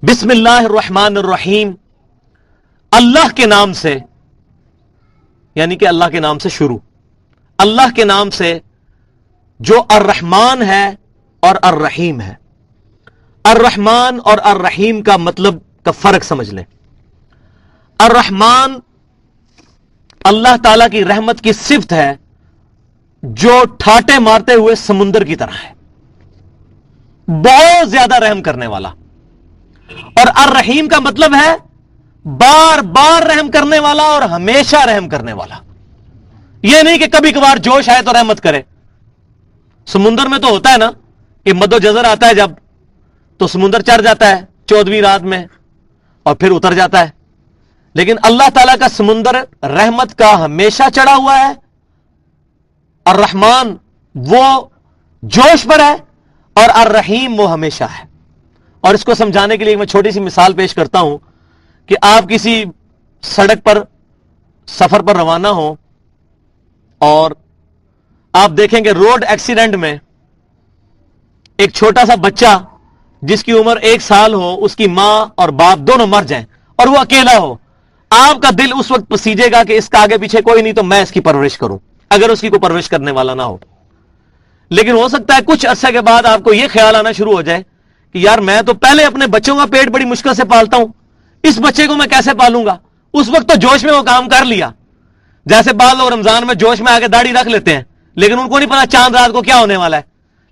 بسم اللہ الرحمن الرحیم، اللہ کے نام سے، یعنی کہ اللہ کے نام سے شروع، اللہ کے نام سے جو الرحمن ہے اور الرحیم ہے۔ الرحمن اور الرحیم کا مطلب کا فرق سمجھ لیں۔ الرحمن اللہ تعالی کی رحمت کی صفت ہے جو ٹھاٹے مارتے ہوئے سمندر کی طرح ہے، بہت زیادہ رحم کرنے والا۔ اور الرحیم کا مطلب ہے بار بار رحم کرنے والا اور ہمیشہ رحم کرنے والا۔ یہ نہیں کہ کبھی کبھار جوش آئے تو رحمت کرے۔ سمندر میں تو ہوتا ہے نا کہ مد و جزر آتا ہے جب، تو سمندر چڑھ جاتا ہے 14ویں رات میں اور پھر اتر جاتا ہے، لیکن اللہ تعالیٰ کا سمندر رحمت کا ہمیشہ چڑھا ہوا ہے۔ الرحمن وہ جوش پر ہے اور الرحیم وہ ہمیشہ ہے۔ اور اس کو سمجھانے کے لیے میں چھوٹی سی مثال پیش کرتا ہوں کہ آپ کسی سڑک پر سفر پر روانہ ہوں اور آپ دیکھیں کہ روڈ ایکسیڈنٹ میں ایک چھوٹا سا بچہ جس کی عمر 1 سال ہو، اس کی ماں اور باپ دونوں مر جائیں اور وہ اکیلا ہو، آپ کا دل اس وقت پسیجے گا کہ اس کا آگے پیچھے کوئی نہیں تو میں اس کی پرورش کروں، اگر اس کی کوئی پرورش کرنے والا نہ ہو۔ لیکن ہو سکتا ہے کچھ عرصے کے بعد آپ کو یہ خیال آنا شروع ہو جائے کہ یار میں تو پہلے اپنے بچوں کا پیٹ بڑی مشکل سے پالتا ہوں، اس بچے کو میں کیسے پالوں گا؟ اس وقت تو جوش میں وہ کام کر لیا۔ جیسے بعض لوگ رمضان میں جوش میں آ کے داڑھی رکھ لیتے ہیں، لیکن ان کو نہیں پتا چاند رات کو کیا ہونے والا ہے،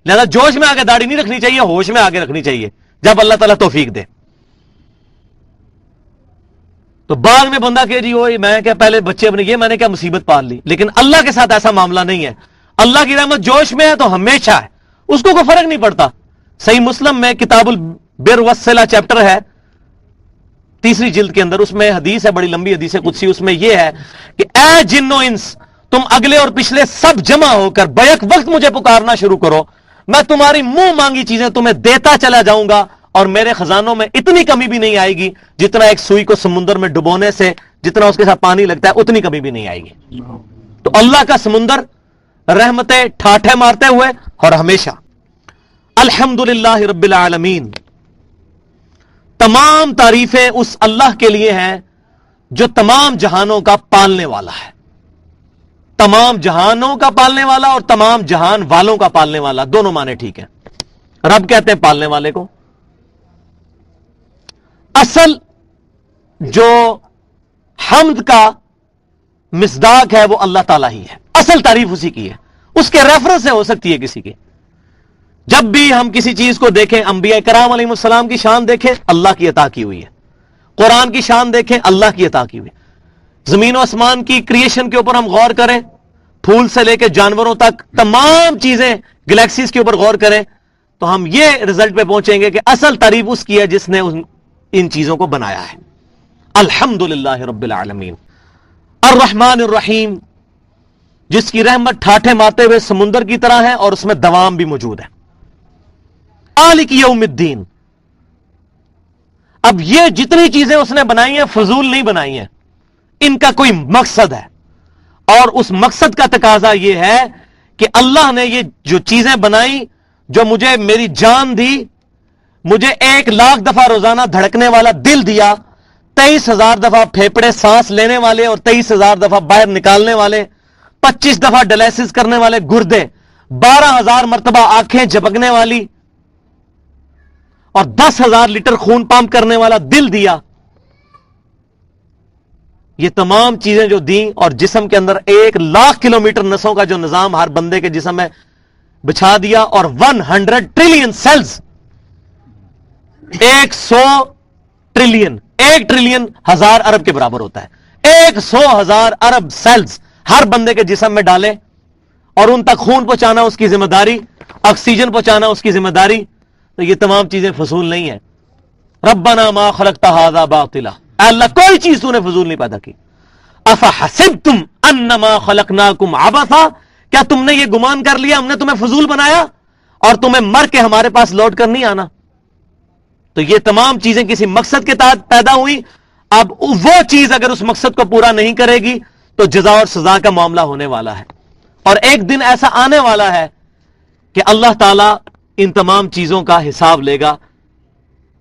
لہذا جوش میں آ کے داڑھی نہیں رکھنی چاہیے، ہوش میں آ کے رکھنی چاہیے جب اللہ تعالیٰ توفیق دے۔ تو بعد میں بندہ کہ جی وہ میں کیا پہلے بچے اپنے، یہ میں نے کیا مصیبت پال لی، لیکن اللہ کے ساتھ ایسا معاملہ نہیں ہے۔ اللہ کی رحمت جوش میں ہے تو ہمیشہ ہے، اس کو کوئی فرق نہیں پڑتا۔ صحیح مسلم میں کتاب البر والصلہ چیپٹر ہے 3 جلد کے اندر، اس میں حدیث ہے، بڑی لمبی حدیث قدسی، اس میں یہ ہے کہ اے جن و انس، تم اگلے اور پچھلے سب جمع ہو کر بیک وقت مجھے پکارنا شروع کرو، میں تمہاری منہ مانگی چیزیں تمہیں دیتا چلا جاؤں گا، اور میرے خزانوں میں اتنی کمی بھی نہیں آئے گی جتنا ایک سوئی کو سمندر میں ڈبونے سے جتنا اس کے ساتھ پانی لگتا ہے اتنی کمی بھی نہیں آئے گی۔ تو اللہ کا سمندر رحمتیں ٹھاٹھے مارتے ہوئے اور ہمیشہ۔ الحمدللہ رب العالمین، تمام تعریفیں اس اللہ کے لیے ہیں جو تمام جہانوں کا پالنے والا ہے، تمام جہانوں کا پالنے والا اور تمام جہان والوں کا پالنے والا، دونوں معنی ٹھیک ہیں۔ رب کہتے ہیں پالنے والے کو۔ اصل جو حمد کا مصداق ہے وہ اللہ تعالیٰ ہی ہے، اصل تعریف اسی کی ہے، اس کے ریفرنس سے ہو سکتی ہے کسی کی۔ جب بھی ہم کسی چیز کو دیکھیں، انبیاء کرام علیہ السلام کی شان دیکھیں، اللہ کی عطا کی ہوئی ہے۔ قرآن کی شان دیکھیں، اللہ کی عطا کی ہوئی ہے۔ زمین و آسمان کی کریشن کے اوپر ہم غور کریں، پھول سے لے کے جانوروں تک تمام چیزیں، گلیکسیز کے اوپر غور کریں، تو ہم یہ رزلٹ پہ پہنچیں گے کہ اصل تعریف اس کی ہے جس نے ان چیزوں کو بنایا ہے۔ الحمدللہ رب العالمین۔ الرحمن الرحیم، جس کی رحمت ٹھاٹھے مارتے ہوئے سمندر کی طرح ہے اور اس میں دوام بھی موجود ہے۔ مالک یوم الدین، اب یہ جتنی چیزیں اس نے بنائی ہیں فضول نہیں بنائی ہیں، ان کا کوئی مقصد ہے، اور اس مقصد کا تقاضا یہ ہے کہ اللہ نے یہ جو چیزیں بنائی، جو مجھے میری جان دی، مجھے 1,00,000 دفعہ روزانہ دھڑکنے والا دل دیا، 23,000 دفعہ پھیپڑے سانس لینے والے اور 23,000 دفعہ باہر نکالنے والے، 25 دفعہ ڈائلیسس کرنے والے گردے، 12,000 مرتبہ آنکھیں جھپکنے والی اور 10,000 لیٹر خون پمپ کرنے والا دل دیا۔ یہ تمام چیزیں جو دیں اور جسم کے اندر 1,00,000 کلومیٹر نسوں کا جو نظام ہر بندے کے جسم میں بچھا دیا، اور 100 ٹریلین سیلز، 100 ٹریلین، 1 ٹریلین 1000 ارب کے برابر ہوتا ہے، 100,000 ارب سیلز ہر بندے کے جسم میں ڈالے، اور ان تک خون پہنچانا اس کی ذمہ داری، آکسیجن پہنچانا اس کی ذمہ داری۔ تو یہ تمام چیزیں فضول نہیں ہیں۔ ربنا ما خلقت ھذا باطلا، اے اللہ کوئی چیز تو نے فضول نہیں پیدا کی۔ افحسبتم انما خلقناکم عبثا، کیا تم نے یہ گمان کر لیا ہم نے تمہیں فضول بنایا اور تمہیں مر کے ہمارے پاس لوٹ کر نہیں آنا؟ تو یہ تمام چیزیں کسی مقصد کے تحت پیدا ہوئی۔ اب وہ چیز اگر اس مقصد کو پورا نہیں کرے گی تو جزا اور سزا کا معاملہ ہونے والا ہے، اور ایک دن ایسا آنے والا ہے کہ اللہ تعالیٰ ان تمام چیزوں کا حساب لے گا،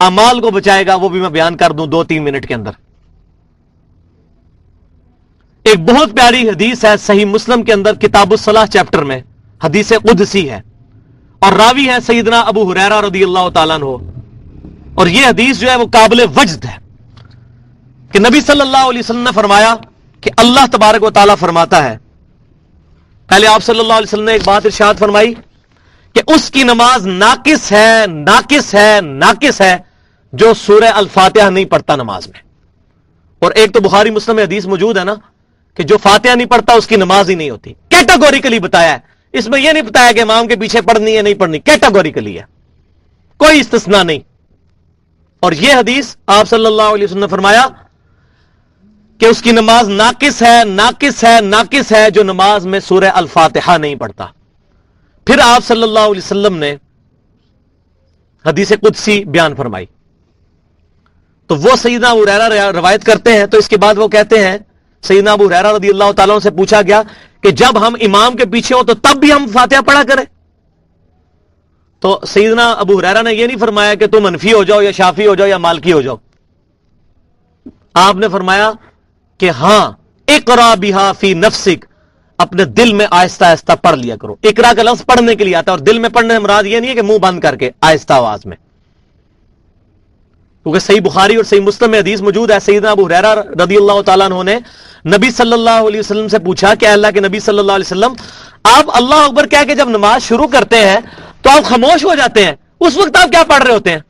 اعمال کو بچائے گا وہ بھی میں بیان کر دوں 2-3 منٹ کے اندر. ایک بہت پیاری حدیث ہے صحیح مسلم کے اندر کتاب الصلاح چیپٹر میں، حدیث قدسی ہے اور راوی ہے سیدنا ابو ہریرہ رضی اللہ تعالیٰ عنہ. اور یہ حدیث جو ہے وہ قابل وجد ہے کہ نبی صلی اللہ علیہ وسلم نے فرمایا کہ اللہ تبارک و تعالیٰ فرماتا ہے، پہلے آپ صلی اللہ علیہ وسلم نے ایک بات ارشاد فرمائی کہ اس کی نماز ناقص ہے ناقص ہے ناقص ہے جو سورہ الفاتحہ نہیں پڑھتا نماز میں. اور ایک تو بخاری مسلم میں حدیث موجود ہے نا کہ جو فاتحہ نہیں پڑھتا اس کی نماز ہی نہیں ہوتی. کیٹاگوریکلی بتایا ہے، اس میں یہ نہیں بتایا کہ امام کے پیچھے پڑھنی ہے نہیں پڑھنی، کیٹاگوریکلی ہے، کوئی استثناء نہیں. اور یہ حدیث آپ صلی اللہ علیہ وسلم نے فرمایا کہ اس کی نماز ناقص ہے ناقص ہے ناقص ہے جو نماز میں سورہ الفاتحہ نہیں پڑھتا. پھر آپ صلی اللہ علیہ وسلم نے حدیث قدسی بیان فرمائی تو وہ سیدنا ابو ہریرہ روایت کرتے ہیں. تو اس کے بعد وہ کہتے ہیں، سیدنا ابو ہریرہ رضی اللہ تعالیٰ عنہ سے پوچھا گیا کہ جب ہم امام کے پیچھے ہو تو تب بھی ہم فاتحہ پڑھا کریں؟ تو سیدنا ابو ہریرہ نے یہ نہیں فرمایا کہ تم حنفی ہو جاؤ یا شافعی ہو جاؤ یا مالکی ہو جاؤ. آپ نے فرمایا کہ ہاں اقرا بہا فی نفسک، اپنے دل میں آہستہ آہستہ پڑھ لیا کرو. اقرا کا لفظ پڑھنے کے لیے آتا ہے اور دل میں پڑھنے سے مراد یہ نہیں ہے کہ منہ بند کر کے، آہستہ آواز میں. کیونکہ صحیح بخاری اور صحیح مسلم میں حدیث موجود ہے، سیدنا ابو ہریرہ رضی اللہ تعالیٰ عنہ نے نبی صلی اللہ علیہ وسلم سے پوچھا کہ اللہ کے نبی صلی اللہ علیہ وسلم، آپ اللہ اکبر کہہ کے جب نماز شروع کرتے ہیں تو آپ خاموش ہو جاتے ہیں، اس وقت آپ کیا پڑھ رہے ہوتے ہیں؟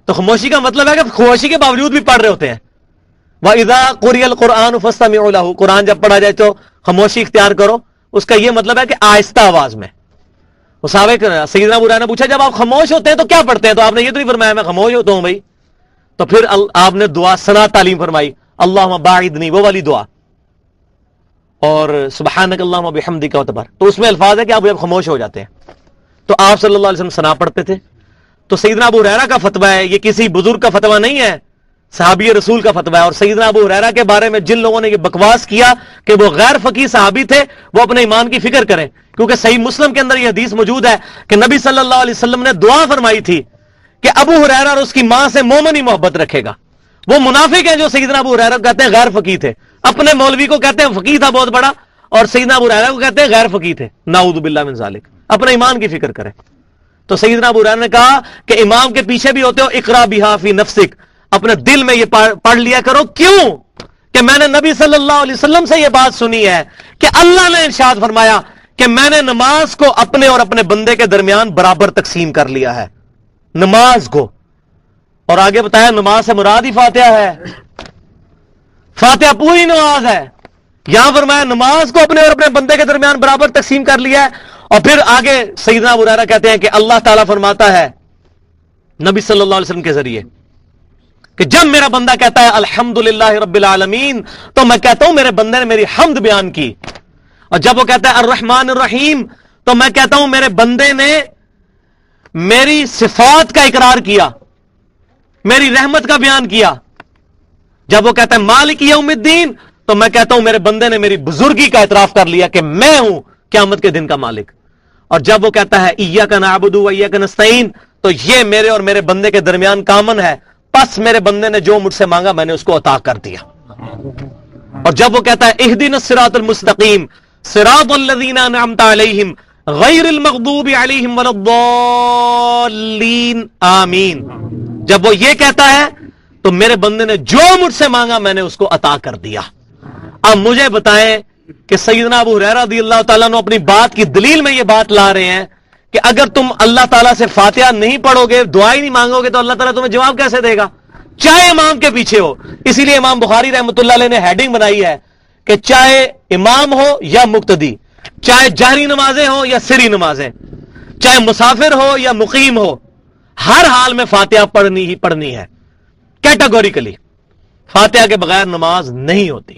تو خاموشی کا مطلب ہے کہ خاموشی کے باوجود بھی پڑھ رہے ہوتے ہیں. وَإِذَا قُرِئَ الْقُرْآنُ فَاسْتَمِعُوا لَهُ، قرآن جب پڑھا جائے تو خاموشی اختیار کرو. اس کا یہ مطلب ہے کہ آہستہ آواز میں. سیدنا ابو ہریرہ نے پوچھا جب آپ خاموش ہوتے ہیں تو کیا پڑھتے ہیں؟ تو آپ نے یہ تو نہیں فرمایا میں خاموش ہوتا ہوں بھائی. تو پھر آپ نے دعا ثنا تعلیم فرمائی، اللہم باعدنی، وہ والی دعا، اور سبحانک اللہم وبحمدک وتبار. تو اس میں الفاظ ہے کہ آپ جب خاموش ہو جاتے ہیں. تو آپ صلی اللہ علیہ وسلم ثنا پڑھتے تھے. تو سیدنا ابو ہریرہ کا فتویٰ ہے، یہ کسی بزرگ کا فتویٰ نہیں ہے، صحابی رسول کا فتویٰ ہے. اور سیدنا ابو ہریرہ کے بارے میں جن لوگوں نے یہ بکواس کیا کہ وہ غیر فقیہ صحابی تھے، وہ اپنے ایمان کی فکر کریں. کیونکہ صحیح مسلم کے اندر یہ حدیث موجود ہے کہ نبی صلی اللہ علیہ وسلم نے دعا فرمائی تھی کہ ابو ہریرہ اور اس کی ماں سے مومن ہی محبت رکھے گا. وہ منافق ہیں جو سیدنا ابو ہریرہ کو کہتے ہیں غیر فقیہ تھے، اپنے مولوی کو کہتے ہیں فقیہ تھا بہت بڑا، اور سیدنا ابو ہریرہ کو کہتے ہیں غیر فقیہ تھے. نعوذ باللہ من ذالک. اپنے ایمان کی فکر کریں. تو سیدنا ابو ہریرہ نے کہا کہ امام کے پیچھے بھی ہوتے ہو، اقرا بہا فی نفسک، اپنے دل میں یہ پڑھ لیا کرو. کیوں؟ کہ میں نے نبی صلی اللہ علیہ وسلم سے یہ بات سنی ہے کہ اللہ نے ارشاد فرمایا کہ میں نے نماز کو اپنے اور اپنے بندے کے درمیان برابر تقسیم کر لیا ہے، نماز کو. اور آگے بتایا نماز سے مراد ہی فاتحہ ہے، فاتحہ پوری نماز ہے. یہاں فرمایا نماز کو اپنے اور اپنے بندے کے درمیان برابر تقسیم کر لیا ہے. اور پھر آگے سیدنا ابو ہریرہ کہتے ہیں کہ اللہ تعالیٰ فرماتا ہے نبی صلی اللہ علیہ وسلم کے ذریعے کہ جب میرا بندہ کہتا ہے الحمدللہ رب العالمین تو میں کہتا ہوں میرے بندے نے میری حمد بیان کی. اور جب وہ کہتا ہے الرحمن الرحیم تو میں کہتا ہوں میرے بندے نے میری صفات کا اقرار کیا، میری رحمت کا بیان کیا. جب وہ کہتا ہے مالک یوم الدین تو میں کہتا ہوں میرے بندے نے میری بزرگی کا اعتراف کر لیا کہ میں ہوں قیامت کے دن کا مالک. اور جب وہ کہتا ہے ایاک نعبد و ایاک نستعین تو یہ میرے اور میرے بندے کے درمیان کامن ہے، پس میرے بندے نے جو مجھ سے مانگا میں نے اس کو عطا کر دیا. اور جب وہ کہتا ہے اہدنا الصراط المستقیم صراط الذین انعمت علیہم غیر المغضوب علیہم ولا الضالین آمین، جب وہ یہ کہتا ہے تو میرے بندے نے جو مجھ سے مانگا میں نے اس کو عطا کر دیا. اب مجھے بتائیں کہ سیدنا ابو ہریرہ رضی اللہ تعالیٰ نے اپنی بات کی دلیل میں یہ بات لا رہے ہیں کہ اگر تم اللہ تعالیٰ سے فاتحہ نہیں پڑھو گے، دعا ہی نہیں مانگو گے تو اللہ تعالیٰ تمہیں جواب کیسے دے گا؟ چاہے امام کے پیچھے ہو. اسی لیے امام بخاری رحمۃ اللہ علیہ نے ہیڈنگ بنائی ہے کہ چاہے امام ہو یا مقتدی، چاہے جہری نمازیں ہو یا سری نمازیں، چاہے مسافر ہو یا مقیم ہو، ہر حال میں فاتحہ پڑھنی ہی پڑھنی ہے. کیٹاگوریکلی فاتحہ کے بغیر نماز نہیں ہوتی.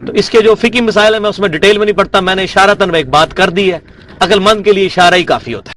تو اس کے جو فقہی مسائل ہیں میں اس میں ڈیٹیل میں نہیں پڑھتا، میں نے اشارتاً ایک بات کر دی ہے، عقل مند کے لیے اشارہ ہی کافی ہوتا ہے.